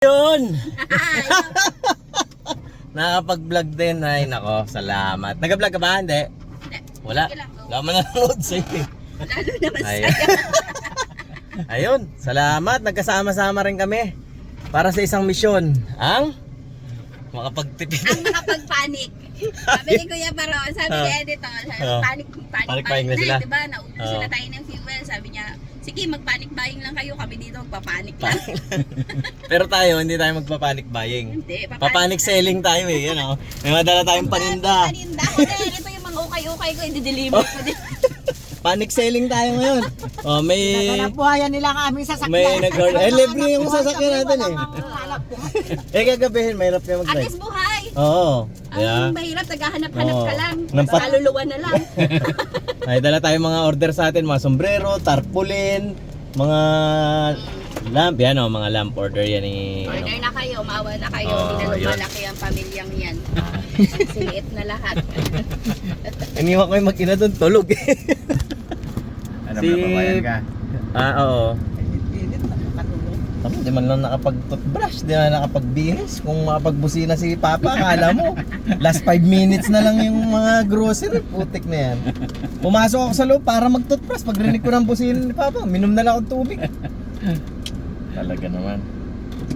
Yun! Nakapag-vlog din. Ay nako, salamat. Nag-vlog ka ba? Hindi? Wala. Wala man nanonood sa'yo eh. Lalo naman Ayun. sa'yo. Ayun, salamat. Nagkasama-sama rin kami para sa isang misyon. Ang makapagtipid. Ang makapag-panic. Sabi ni Kuya Paron, sabi ni Editor, panic buying na sila. Diba? Naubusan na tayo ng fuel. Sabi niya, sige mag-panic buying lang kayo. Kami dito magpa-panic lang. Pero tayo, hindi tayo magpa-panic buying. Hindi, Pa-panic selling tayo eh. Yan o. May madala tayong paninda. Paninda. Hindi, ito yung mga ukay-ukay ko. I-deliver ko din. Panic selling tayo ngayon. Oh, may Naganabuhayan nila kami sa sakyan. may nag-order. Libre yung sasakyan natin eh. Kagabihin, mahirap kayo At mag-drive. least buhay. Oo. Ang mahirap, naghahanap-hanap ka lang. Nampat- Kaluluwa na lang. Ay, dala tayong mga order sa atin, mga sombrero, tarpaulin, mga lamp, yan o, mga lamp order yan ni Order na kayo, maawa na kayo. Oh, Hindi na yun. lumalaki ang pamilyang yan. Siliit na lahat. Iniwan ko yung mag-ina doon, tulog eh. Alam na pabayan ka. Oo. Init na makatulog. Tama, di man lang nakapag-toothbrush, di man nakapag-bihis. Kung makapagbusina si Papa, akala mo, last 5 minutes na lang yung mga grocery, putik na yan. Pumasok ako sa loob para mag-toothbrush. Pag rinig ko ng busina ni Papa, minom na lang akong tubig. Talaga naman.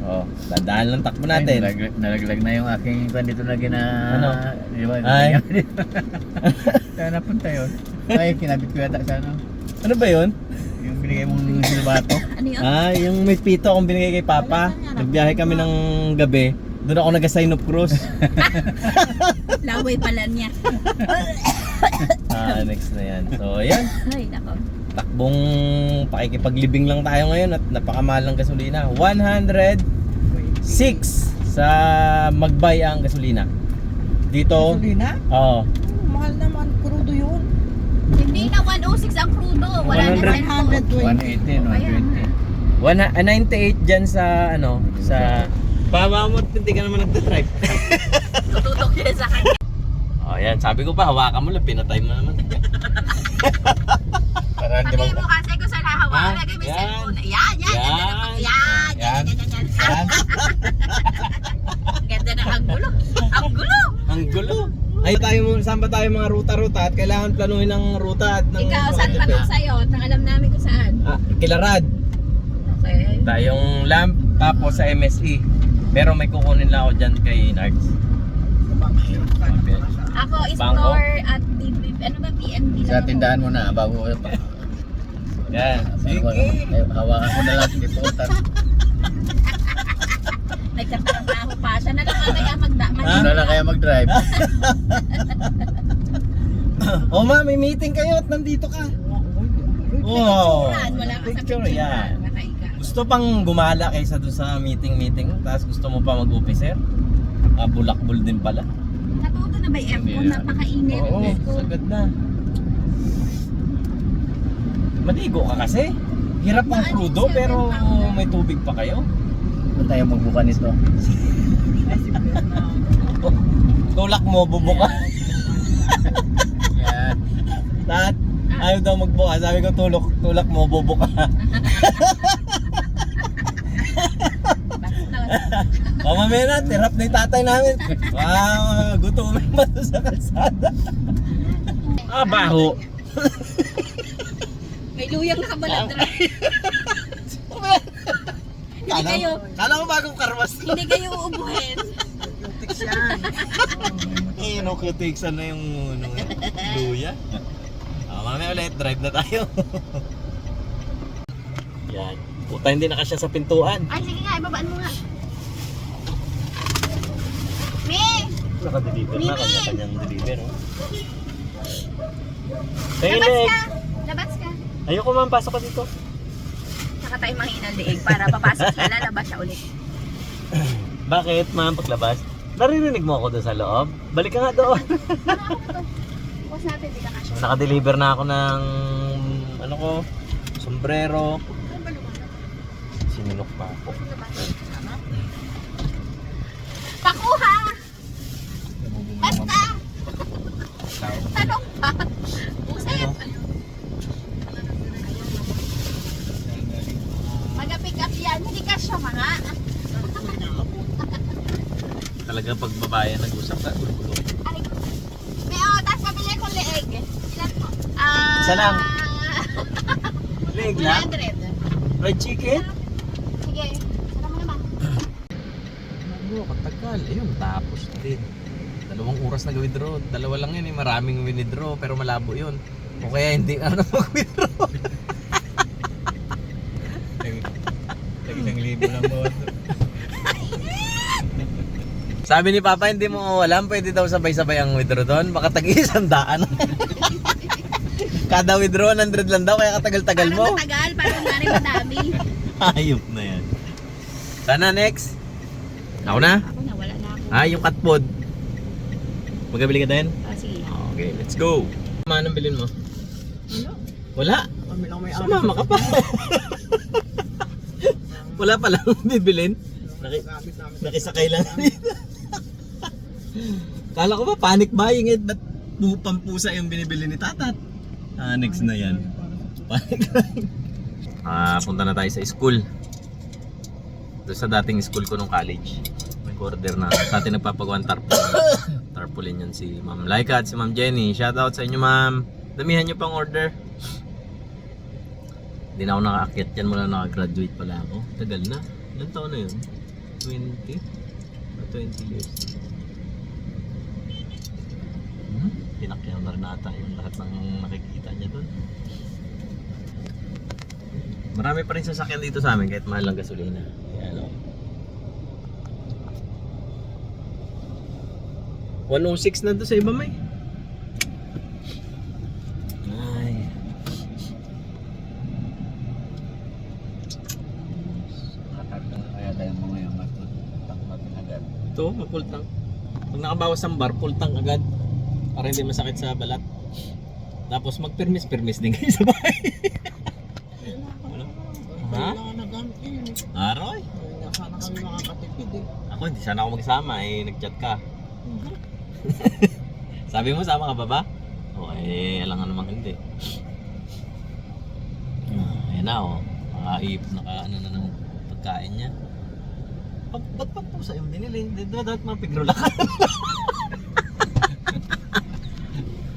Oh, dadaan lang takbo natin. Ay, nalaglag na yung aking kwan dito na Ano? Di ba? Ay. Saan napunta yun? Ay, kinabit ko yata sa ano. Ano ba yun? Yung binigay mong silbato. Ano yun? Yung may pito akong binigay kay Papa. Nagbiyahe kami ng gabi. Doon ako nag-sign of cross. Laway pala niya. Next na yan. So, yan. Ay, nako. Takbong pakikipaglibing lang tayo ngayon at napakamahal ng gasolina. 106 sa Magbay ang gasolina. Dito, Gasolina? oh, Mahal naman, crudo yun. Hindi na 106 ang crudo. Wala na 120. 180, no? 98 dyan sa ano, sa Papa mo, hindi ka naman nagdadrive. Tututok yun sa kanya. Oh, yan. Sabi ko pa, hawakan mo lang, pinatay mo naman. Para hindi Sabi mag... mo kasi kung saan hahawakan, Ha? lagay mo yung Yan. cellphone. Yan. Yan. Ganda na ang gulo. Ang gulo. Ang gulo. Ay tayo, saan ba tayo mga ruta-ruta at kailangan planuhin ng ruta at ng Ikaw, saan pa nung sa'yo? Nang alam namin kung saan. Kilarad. Okay. Tayong lamp tapos sa MSE. Pero may kukunin lang ako dyan kay Nards. Ako, Bangko? store at ano ba, PNB Sa tindahan mo na, bago pa. Yan. Hawakan ko na lang dito. Nagtatrabaho pa siya. Na lang kaya Ano na kaya mag-drive? Oh ma, may meeting kayo at nandito ka. Wow. Wala ka sa Picture picture. yan. Patay ka. Gusto pang gumala kaysa doon sa meeting, tapos gusto mo pa mag-officer? Bulakbol din pala. Natuto na ba yung aircon? Napakainit. Oo, Diyos ko. sagad na. Maligo ka kasi. Hirap ang crudo pero may tubig pa kayo. Saan tayo magbuka nito? Tulak mo, bubuka. Yan. Lahat ayaw daw magbuka. Sabi ko tulak mo, bubuka. Mamamaya na, tirap na yung tatay namin. Wow, gutumin ba ito sa kalsada? Baho. May luyang nakabaladra. Hindi kayo, Kala ko bagong karwas to. hindi kayo uubuhin. No, kutiksan na yung luya. Mamaya ulit, drive na tayo. Yan. Puta, hindi na kasya sa pintuan. Ay, sige nga, ibabaan mo nga. Me! Naka-deliver na, Mimi! kanya-kanyang deliver. Oh. Labas Leg. ka! Labas ka! Ayoko man, pasok ka dito. Saka tayo manghinang liig para papasok siya, lalabas siya ulit. Bakit, ma'am, paglabas? Naririnig mo ako doon sa loob? Balik ka nga doon. Bukas natin, di ka kasya. Naka-deliver na ako ng, ano ko, sombrero. Sininok pa ako. Pakuha! Basta! Tanong pa! Puset! Mag-pick up yan, hindi ka siya mga. Talaga pag babae nag-usap ka, gulo-gulo. Ay, may tapos pabili ko leeg. Ilan po? Isa lang. Leg lang? 100. Fried chicken? Sige, sarap mo naman. Ano, katagal. Ayun, tapos din. 2 oras na withdraw. 2 lang yun eh. Maraming withdraw pero malabo yun. O kaya hindi na mag-withdraw. Tag 1,000 lang bawat. Sabi ni Papa, hindi mo alam, pwede daw sabay-sabay ang withdraw doon. Baka tag-100. Kada withdraw, 100 lang daw, kaya katagal-tagal mo. Parang matagal, parang nari madami. Ayop na yan. Sana next. Ako na? Ako na, wala na ako. Yung cat food. Magkabili ka din? Sige. Okay, let's go. Manong bilhin mo? Wala. Kami lang may Sumama ka pa. Wala pa lang bibilin. Nakisakay lang dito. Kala ko ba panic buying it, ba't pampusa yung binibili ni Tatat? Next na yan. Panic buying. Punta na tayo sa school. Doon sa dating school ko nung college. May order na. Sa atin nagpapagawang tarpaulin. Tarpaulin yun si Ma'am Laika at si Ma'am Jenny. Shoutout sa inyo, Ma'am. Damihan nyo pang order. Hindi na ako nakaakyat yan mula nakagraduate pala ako. Tagal na. Ilan taon na yun? 20? 20 years. Pinakyaw na rin ata yung lahat ng nakikita niya doon. Marami pa rin sasakyan dito sa amin kahit mahal lang gasolina. Kaya ano. 106 na to sa iba may. Ay. Kaya tayo mga yung matang agad. Ito, mapultang. Pag nakabawas ng bar, pultang agad. Para hindi masakit sa balat. Tapos magpermis-permis din kayo sa bahay. Ha? Aroy? Sana kami makakatipid eh. Ako hindi sana ako magsama nag-chat ka. Sabi mo sama ka ba ba? Alam nga naman hindi. Ayan na nakaip, ano na ng pagkain niya. Ba't po sa yung binili? Di ba dapat mapigro lang?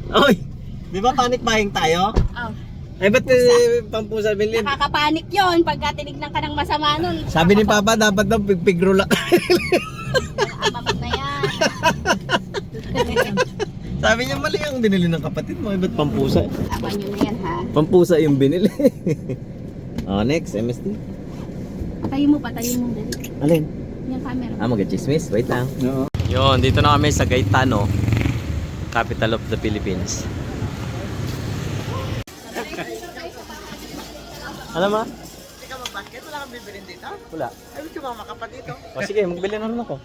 Oy! Di ba panic buying tayo? Oh. Ba't pampusa binili? Nakakapanik yun pagka tinignan ka ng masama nun. Sabi ni Papa dapat daw pigro lang. Mabag na yan. Sabi niya mali ang binili ng kapatid mo. Ba't pampusa? Aban nyo na yan ha. Pampusa yung binili. Next, MST. Patayin mo dali. Alin? Yung camera. Mag-chismis. Wait lang. Oo. Yun, dito na kami sa Gaetano, capital of the Philippines. Ano ma? Hindi ka mag-basket? Wala kang bibilin dito? Wala. Ay, sumama ka pa dito. O sige, magbili na rin ako.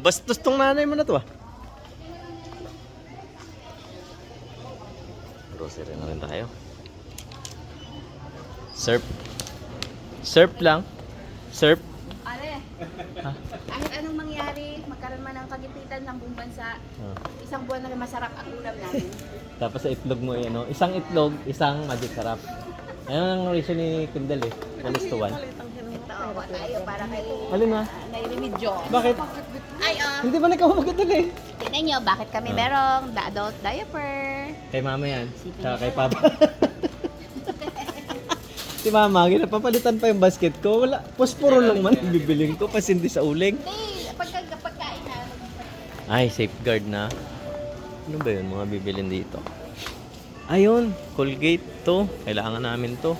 Bastos tong nanay mo na to Grocery na rin tayo. Surf lang. Surf. Ale, kahit anong mangyari, magkaroon man ng kagipitan ng buong bansa, isang buwan na masarap ang ulam namin. Tapos sa itlog mo isang itlog, isang magic sarap. Ayan ang reason ni Kindle 1:1. Ito, tayo para kay Alin na? Nairemedyo. Bakit? Ay, Hindi ba ikaw magdala tignan nyo, bakit kami merong adult diaper? Kay mama yan. Tsaka kay papa. Si mama, ginapapalitan pa yung basket ko. Wala, posporo lang man yung bibiling ko. Pasindi sa uling. Hindi, pagkain na. Ay, safeguard na. Ano ba yun mga bibilin dito? Ayun, Colgate to. Kailangan namin to.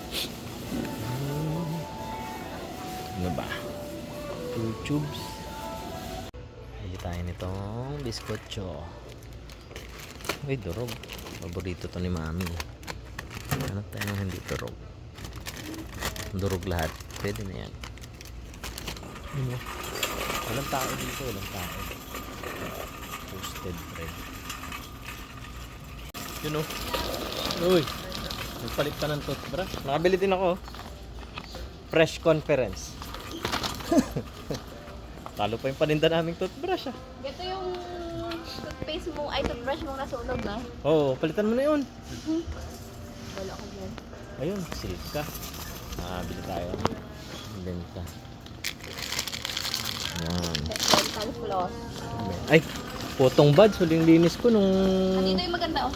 Ano ba? 2 tubes. Bili tayo nitong biskotso. Uy, durog. Paborito to ni mami. Ano tayo hindi durog? Durog lahat. Pwede na yan. Walang tao dito. Walang tao. Toasted bread. Yun o. Uy. Nagpalit ka ng toothbrush. Nakabili din ako. Fresh conference. Talo pa yung paninda naming toothbrush Ito yung toothpaste mo, ay toothbrush mo nasunog na. Oo, palitan mo na yun. Wala ko yan. Ayun, silka. Bili tayo. Benta. Yan. Dental floss. Ay, potong buds. Huling linis ko nung... Dito yung maganda oh.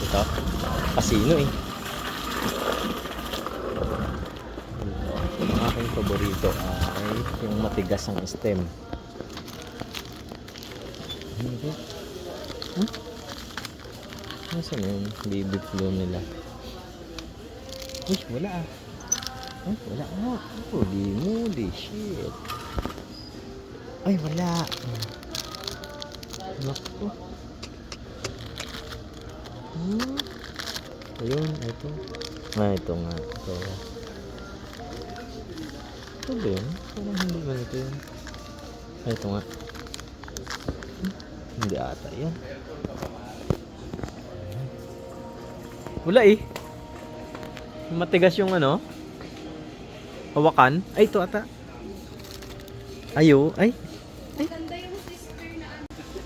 Ito. Casino eh. Ang aking paborito ay yung matigas ang stem. Nasaan yun? Baby flu nila. Uy, wala ah. Ay, wala nga. Holy moly, shit. Ay, wala. Naku. Ayun, ito. Ito nga. Ito. Ito ba yun? Parang hindi ba ito yun? Ito nga. Hindi ata yan. Wala eh. Matigas yung ano. Hawakan. Ay, ito ata. Ayo. Ay.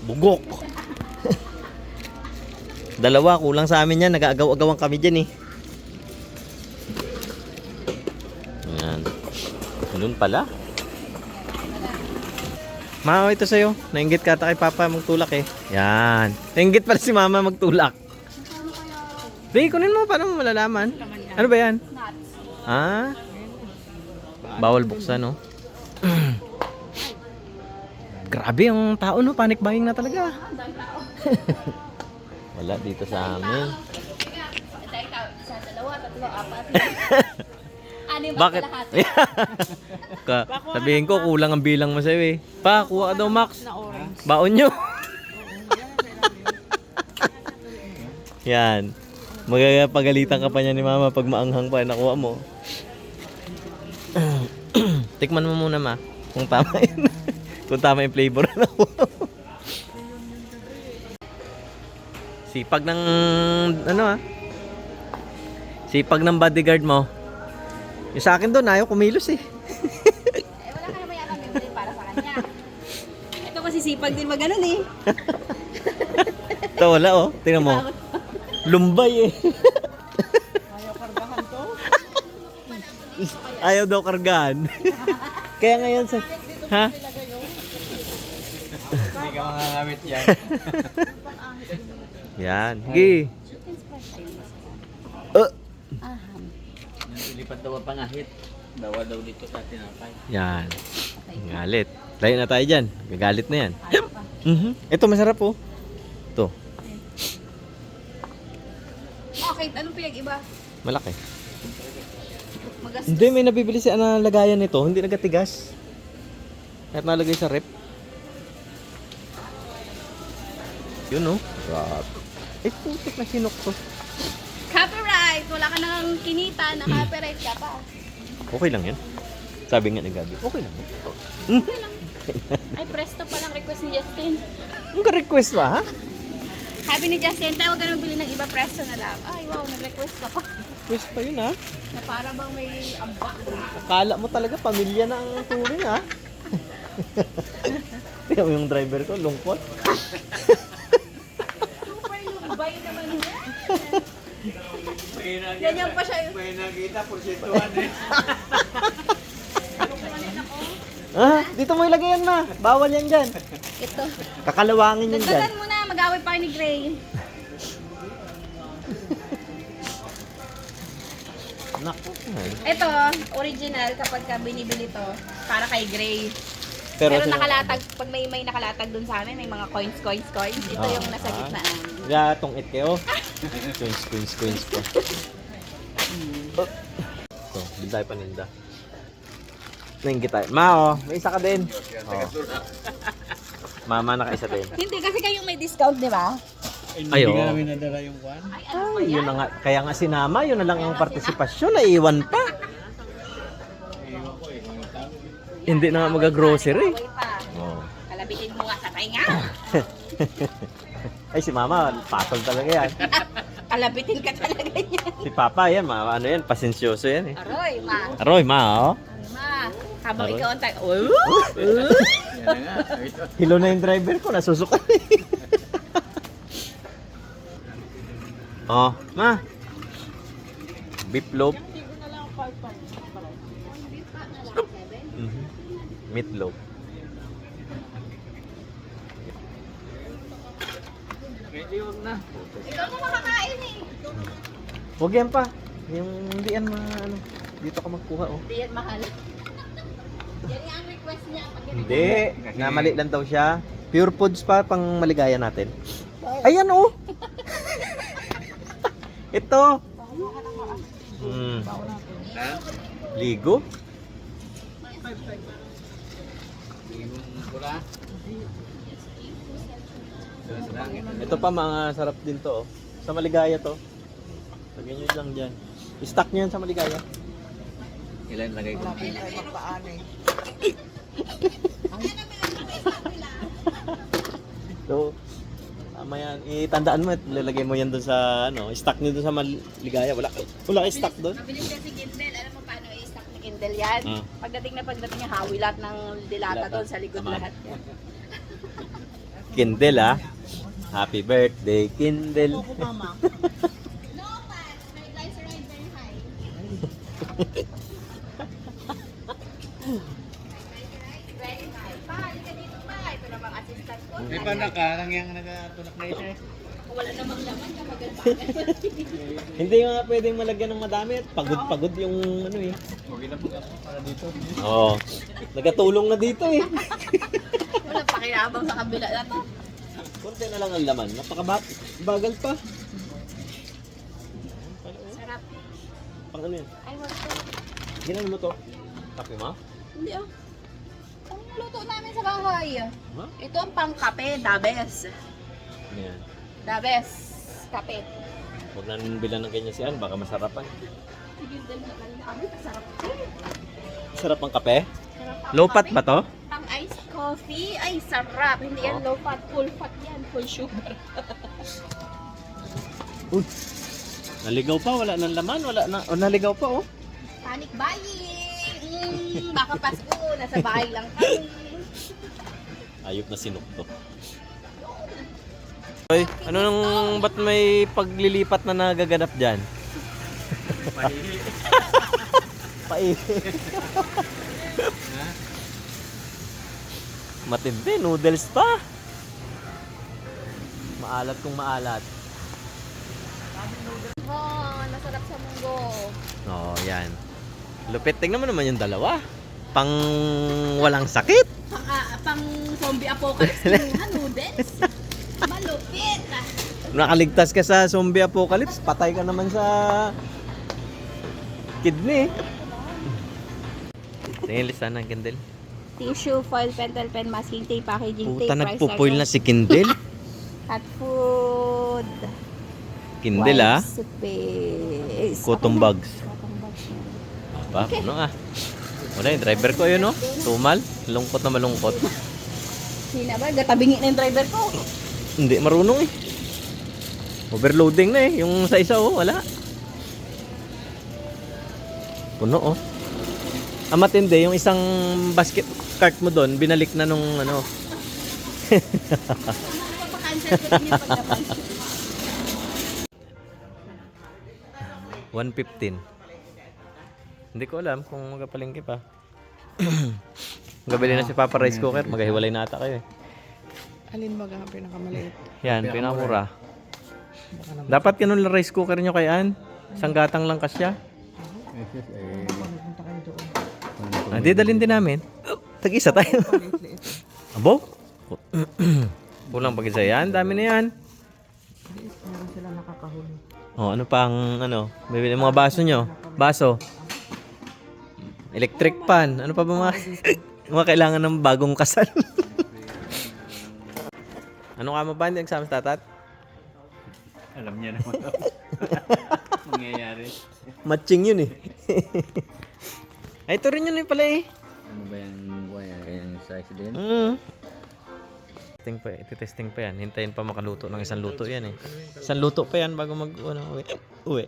Bugok. Dalawa. Kulang sa amin yan. Nag-agaw-agawan kami dyan eh. Yan. Ganun pala. Mama, ito sa'yo. Nainggit ka ata kay Papa magtulak eh. Yan. Nainggit pala si Mama magtulak. Ray, kunin mo para mo malalaman. Ano ba yan? Nuts. Ah? Bawal buksan, no? Grabe ang tao, no? Panic buying na talaga. Wala dito sa amin. Isa, dalawa, tatlo, apat. Anim ba Bakit? lahat? Sabihin ko, kulang ang bilang mo sa'yo eh. Pa, kuha ka daw, Max. Na orange. Baon nyo. Yan. Magpagalitan ka pa niya ni Mama pag maanghang pa nakuha mo. Tikman mo muna, Ma. Kung tama yun. Kung tama yung flavor na nakuha mo. Sipag ng ano ah. Sipag ng bodyguard mo. Yung sa akin doon, ayaw kumilos eh. Wala ka naman yata bibili para sa kanya. Ito kasi sipag din maganon eh. Ito wala oh. Tingnan mo. Lumbay eh. Ayaw kargahan to. Ayaw daw kargahan. Kaya ngayon sa... Ha? Hindi ka mangangamit yan. Yan. Sige. Aham. Yung silipat daw ang pangahit. Dawa daw dito sa tinapay. Yan. Galit. Layo na tayo dyan. Gagalit na yan. Ito masarap oh. Ito. Bakit? Anong pinag-iba? Malaki. Magastos. Hindi, may nabibili si na lagayan nito. Hindi nagatigas. Kahit nalagay sa rep. Yun oh. Grabe. Eh, putik na sinok to. Copyright! Wala ka nang kinita, na-copyright ka pa. Okay lang yan. Sabi nga ni Gabi, okay lang yan. Ay, presto pa lang request ni Justin. Ang ka-request ba, ha? Sabi ni Justin, tayo huwag ka nang bili ng iba, presto na lang. Ay, wow, nag-request ka pa. Request pa yun, ha? Na para bang may ambak. Akala mo talaga pamilya na ang turing, ha? Tingnan mo yung driver ko, lungkot. Super lumbay naman yan. Ganyan pa siya yun. May nakita, porsyentuhan eh. Ah, dito mo ilagay yan, ma. Bawal yan dyan. Ito. Kakalawangin yan dyan. Dagdagan mo na, mag-away pa kayo ni Gray. Naku. Ito, original kapag ka binibili to, para kay Gray. Pero, Pero nakalatag, pag may nakalatag dun sa amin, may mga coins. Ito yung nasa gitnaan. Ya, tong it kayo. Coins po. So, din tayo paninda. Nainggit tayo. Ma, oh, may isa ka din. Oh. Mama, naka-isa din. Hindi, kasi kayong may discount, di ba? Ay, oo. nadala yung kwan. Ay, ano ba Yun yan? na nga, kaya nga sinama, yun na lang ang partisipasyon, naiwan pa. Hindi na nga mag-grocery. Away pa. Oh. Kalabitin mo nga sa tainga. Ay, si Mama, patol talaga yan. Kalabitin ka talaga niya. Si Papa, yan, ano yan, pasensyoso yan eh. Aroy, ma. Aroy, Ma, oh. Ma, habang Aroy. ikaw ang tayo. Yan na nga. Ito. Hilo na yung driver ko, nasusuka. Oh, Ma. Beef loaf. Meatloaf. Liwag na. Ikaw na makakain eh. Huwag yan pa. Yung hindi yan ano. Dito ka magkuha oh. Hindi yan mahal. Yan yung ang request niya. Pag Hindi. Namali lang daw siya. Pure foods pa pang maligaya natin. Ayan oh. Ito. Ha? Ligo. Yung pula. Ito pa mga sarap din to oh. Sa maligaya to. Lagyan nyo lang dyan. I-stack nyo yan sa maligaya. Ilan lagay ko? Wala pa tayo magpaan eh. So, tama yan. Itandaan mo at lalagay mo yan doon sa ano, stack nyo doon sa maligaya. Wala kay stack doon. Mabilis kasi Kindle. Alam mo paano i-stack ni Kindle yan? Ah. Pagdating niya, hawi lahat ng dilata doon sa likod Tama. lahat. Yan. Kindle ah. Happy birthday, Kindle. Opo, mama. No, Pat. My guys are very high. Very high. Pa, halika dito pa. Ito namang assistant ko. May panak ka, nang yung nagatunak na isa eh. Wala namang laman. Kamagal Hindi nga pwedeng malagyan ng madami at pagod-pagod yung ano eh. Huwag na po para dito. Oo. Nagatulong na dito eh. Wala pakinabang sa kabila na to. Konti na lang ang laman. Napakabagal pa. Sarap. Pang ano yan? Ay, wag to. Ginano mo to? Kape mo? Hindi ah. Ang luto namin sa bahay. Ha? Ito ang pangkape, Dabes. Ano yan? Dabes. Kape. Huwag na bilan ng ganyan si Ann. Baka masarapan. Sige, dahil na kanina kami. Sarap. Sarap ang kape? Sarap ang Low fat kape. ba to? Pang iced coffee. Ay, sarap. Hindi yan low fat. Full fat yan. Full sugar. Uy! Naligaw pa. Wala nang laman. Wala na. O, naligaw pa oh. Panic buying. Baka Pasko. Nasa bahay lang kami. Ayop na sinok to. Hoy, ano nang ba't may paglilipat na nagaganap dyan? Paihi. Matindi, noodles pa. Maalat kung maalat. Oh, nasarap sa munggo. Oo, yan. Lupit. Tingnan mo naman yung dalawa. Pang walang sakit. Pang zombie apocalypse. Noodles. Malupit. Nakaligtas ka sa zombie apocalypse, patay ka naman sa kidney. Tingin lista ng Kindle. Tissue, foil, pentel pen, masking tape, packaging tape, Puta, price nagpupoil tag, na si Kindle. cat food, Kindle ah. wipes, paste. Cotton bags. Cotton bags. Pa, ano ah. Wala yung driver ko yun, no? Tumal. Lungkot na malungkot. Sina ba? Gatabingi na yung driver ko. Hindi marunong eh. Overloading na eh. Yung sa isa oh, wala. Puno oh. Ang matindi, yung isang basket cart mo doon, binalik na nung ano. Mapapakancel ko din yung paglaban. 115. Hindi ko alam kung magapalingki pa. Gabili na si Papa Rice Cooker, maghiwalay na ata kayo eh. Alin ba ang pinakamaliit? Yan, pinamura. Dapat ganun lang rice cooker nyo kay Ann. Isang gatang lang kasya. Punta kayo doon. Ah, di dalhin din namin. Tag-isa tayo. Liit-liit. Abo? Kulang pag-isa yan. Dami na yan. Meron sila nakakahuli. Oh, ano pang ano? Bibili mga baso nyo. Baso. Electric pan. Ano pa ba mga, mga kailangan ng bagong kasal? Ano ka ba? Hindi nagsama sa tatat? Alam niya naman. Mangyayari. Matching yun eh. Ay, ito rin yun pala eh. Ano ba yung buhay? Kayang size din? Testing pa, testing pa yan. Hintayin pa makaluto ng isang luto yan eh. Isang luto pa yan bago mag uwi.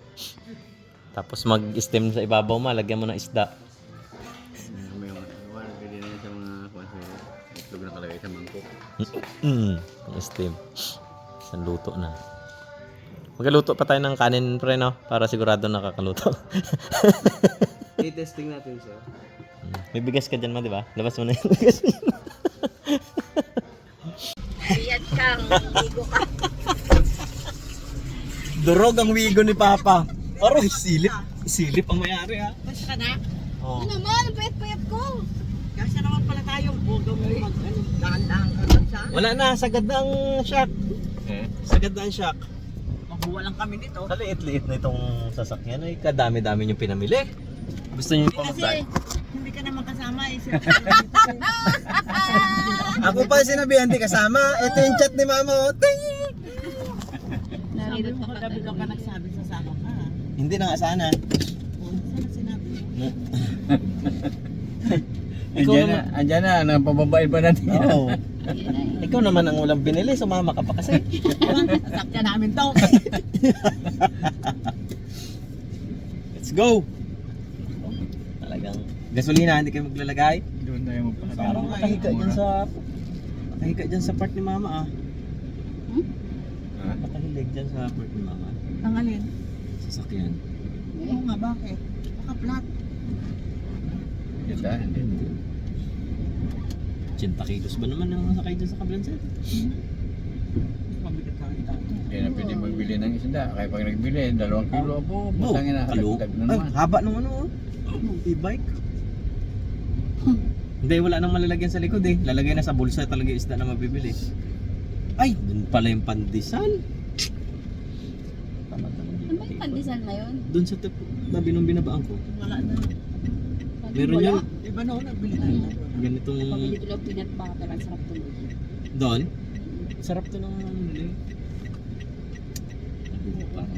Tapos mag-steam sa ibabaw ma, lagyan mo ng isda. May wala pwede na sa mga konsero. Itlog na kalagay sa mangkok. Steam. Isang luto na. Magluto pa tayo ng kanin pre no? Para sigurado nakakaluto. I-testing natin siya. May bigas ka dyan ma, di ba? Labas mo na yung bigas. Ayan kang, ligo ka. Durog ang wigo ni Papa. Aroy, silip. Silip ang may-ari ha. Kasi ka na. Oh. Ano naman, ang payat-payat ko. Kasi naman pala tayong bugaw mo mag dahan-dahan ka lang siya. Wala na, sagad na ang shock. Eh? Sagad na ang shock. Mabuwa lang kami nito. Sa liit-liit na itong sasakyan ay kadami-dami yung pinamili. Gusto niyo pa Kasi magdaan? hindi ka naman kasama eh. Ako pa sinabihan, di kasama. Ito yung chat ni Mama. Oh. Ting! Sabi Narirot mo pa kagabi ka pa nagsabi sa sama ka. Hindi na nga sana. Sana sinabi mo. Ikaw Andyan naman. andyan na, napababain pa natin. Oo. Ikaw naman ang walang binili, sumama ka pa kasi. Sasakyan namin to. Let's go! Talagang gasolina, hindi kayo maglalagay. Doon tayo magpapagawa. Parang nakahiga dyan sa part ni Mama ah. Ha? Nakahilig dyan sa part ni Mama. Ang alin? Sasakyan. Oo nga, bakit? Naka-flat. Kita, hindi. 80 kilos ba naman ang sakay dyan sa kabilang set? Mabigat ka rin tayo. Hindi na pwede magbili ng isda. Kaya pag nagbili, 2 kilo po. Putangin na, Kalo. dagdag na Ay, naman. haba nung ano oh. E-bike. Hindi, wala nang malalagyan sa likod eh. Lalagay na sa bulsa talaga yung isda na mabibili. Ay, dun pala yung pandesal. Tama talaga. Ano ba yung pandesal na yun? Doon sa tabi nung binabaan ko. Wala na. Meron Wala. yun. Iba noon, nagbili tayo na doon. Ganitong Pabili ko lang peanut butter, ang sarap tuloy. doon. Sarap to ng bili. Parang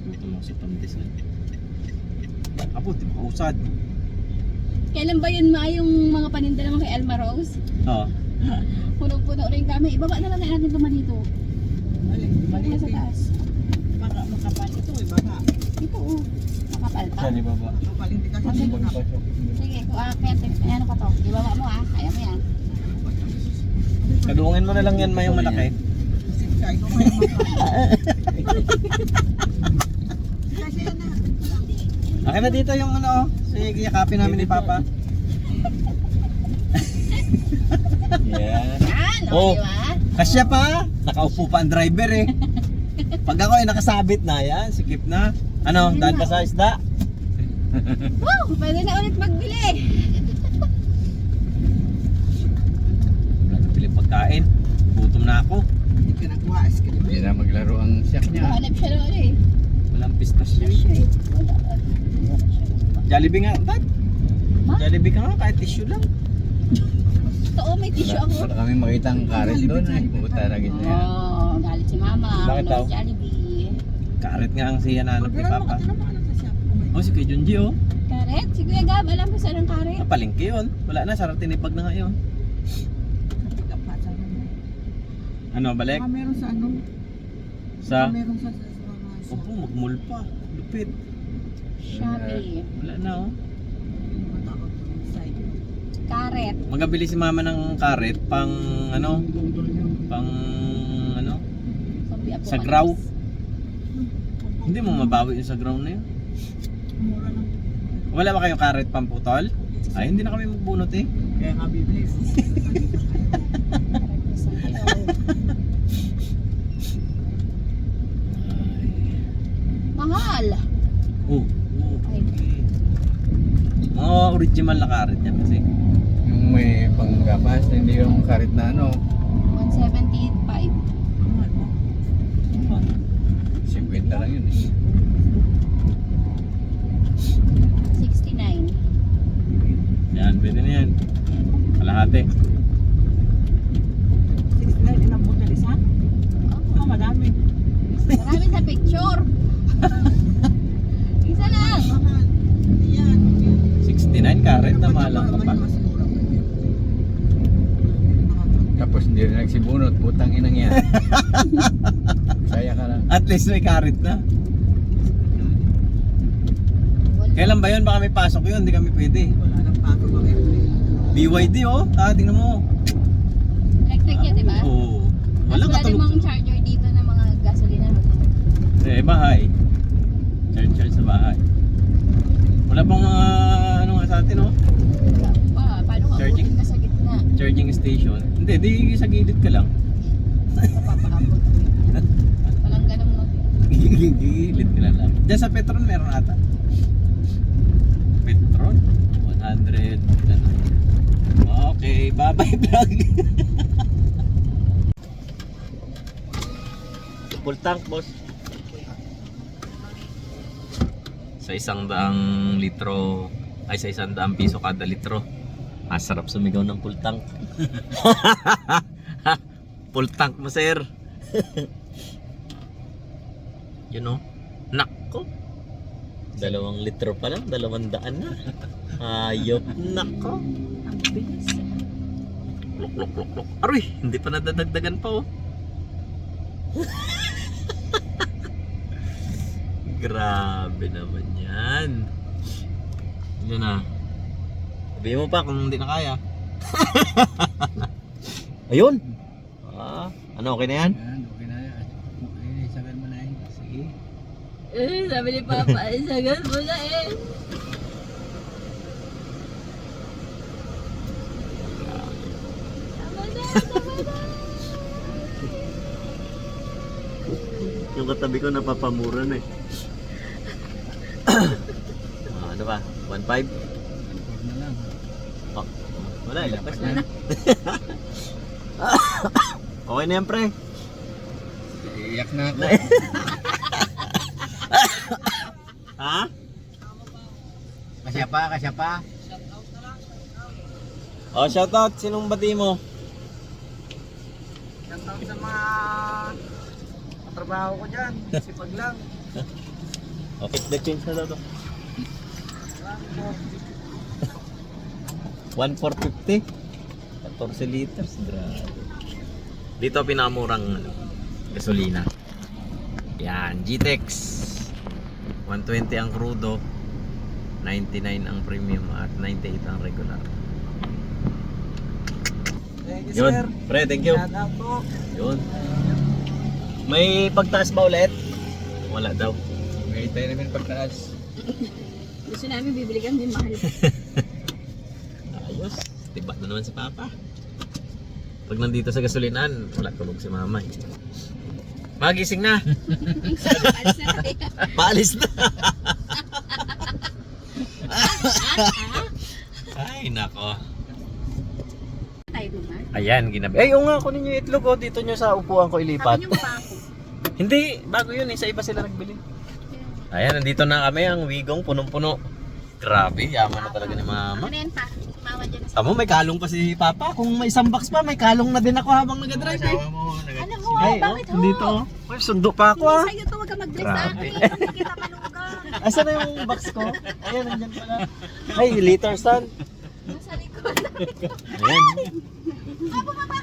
nagutom mo sa pandesal. Apo, di makausad. Kailan ba yun yung mga paninda naman kay Elma Rose? Oo. Puno-puno rin kami. Ibaba na lang natin ito dito. Mali, mali Maliit sa ito eh. taas. Baka makapal ito eh, baka. Ito oh. Makapal pa. Saan ibaba? Makapal, hindi kasi Kasi- hindi ko Sige, kung aakyat, ano ka to? Ibaba mo ah. Kaya mo yan. Kadungin mo na lang yan mayong malaki. Kasi kaya ko kaya makapal. Kasi yan na. Akin na dito yung ano, sige, yakapin namin ni Papa. Yeah. Yan, Oh. di ba? Kasya pa, nakaupo pa ang driver eh. Pag ako ay nakasabit na, yan, sikip na. Ano, dahil ka sa isda? Wow, pwede na ulit magbili. Wala na piling pagkain. Gutom na ako. Hindi ka nagkuha, iskip. Hindi na maglaro ang siyak niya. Hanap siya na ulit. Walang pistasyo eh. Wala. Jollibee nga, dad. Ma? Jollibee ka nga, kahit tissue lang. Totoo, may tissue ako. Wala kami makita ang karet doon eh. Puta na gitna yan. Oh, galit si Mama. Bakit daw? Ano, Jollibee. Karet nga ang siya nanap ni Papa. Tinamahan sa siya. Oh, si Kuya Junji oh. Karet? Si Kuya Gab, alam ko saan ang karet. Napalingki yun. Wala na, sarap tinipag na nga yun. Ano, balik? Baka meron sa ano? Sa? Baka meron sa mga Opo, magmul pa. Lupit. Shopee. Wala na oh. matakot ng side. Karet. Magabili si mama ng karet pang ano, pang ano, Sabi ako. sa graw. Hindi mo mabawi yung sa graw na yun. Mura lang. Wala ba kayong karet pang putol? Ay, hindi na kami magbunot eh. Kaya nga bibili. Mahal. Oh, okay. Oh, original na karet yan kasi. Yung may panggapas, hindi yung karet na ano. 175. 50 lang yun eh. 69. Yan, pwede na yan. Kalahati. 69 ilang butil isa? Oh, Madami. marami sa picture. Isa lang. Mahal. Yan. 69 karet na malang ka pa. Tapos hindi rin nagsibunot, putang inang yan. Saya ka lang. At least may karet na. Kailan ba yun? Baka may pasok yun, hindi kami pwede. Wala nang bago ba kayo? BYD oh, tingnan mo. Electric yan, di ba? Oo. Wala Walang namang katulog. charger dito ng mga gasolina. Eh, bahay. Charge sa bahay. Wala bang mga ano nga sa atin oh? Paano ka Charging? abutin ka sa gitna? Charging station. Hindi, di sa gilid ka lang. Papaabot. Diyan sa Petron meron ata. Petron? 100. Ano? Okay, bye-bye vlog. Full tank, boss. Sa 100 litro, ay sa 100 piso kada litro. Masarap sumigaw ng full tank. Full tank mo, sir. You know? Nako. 2 litro pa lang, 200 na. Ayop, nako. Ang bilis. Lok. Aroy, hindi pa nadadagdagan pa oh. Grabe naman yan. Yun na. Sabihin mo pa kung hindi na kaya. Ayun. Ano, okay na yan? Yan, okay na yan. Okay, isagan mo na yun. Sige. Sabi ni Papa, isagal mo na eh. Tama na. Yung katabi ko napapamura na eh. Ano ba? 1.5? Huwag na lang. Oh, wala, ilagpas na. Okay na yan, pre. Iiyak na ako. Ha? Kasya pa. Oh, shoutout. Sinong bati mo? Shoutout sa mga katrabaho ko dyan. Sipag lang. Okay, the change na daw to. 1,450. 14 liters. Grabe. Dito pinakamurang gasolina. Yan, GTEX. 120 ang crudo, 99 ang premium at 98 ang regular. Thank you, Yun, sir. pre, thank you. Shoutout po. Yun. May pagtaas ba ulit? Wala daw. May tayo namin pagtaas. Gusto namin bibili kami mahal. Ayos. Tiba na naman si Papa. Pag nandito sa gasolinahan, wala tulog si Mama. Magising na. Alis na tayo. Paalis na. Ay, nako. Tayo naman. Ayan, ginabi. Ay, oo nga, kunin nyo yung itlog. Oh. Dito nyo sa upuan ko ilipat. Sabi niyo pa ako. Hindi, bago yun eh. Sa iba sila nagbili. Ayan, nandito na kami. Ang wigong punong-puno. Grabe, yaman na talaga ni Mama. Ano na yan pa? Mawa dyan sa... Amo, may kalong pa si Papa. Kung may isang box pa, may kalong na din ako habang nag-drive eh. Asawa mo, Ano ho? Ay, Bakit ho? nandito. Ay, sundo pa ako ah. Hindi sa'yo to, wag ka mag-dress sa Grabe. akin. Hindi kita maluga. Asan na yung box ko? Ayan, nandyan pala. Ay, liter son. Nasa likod. Ayan. Ah, bumaba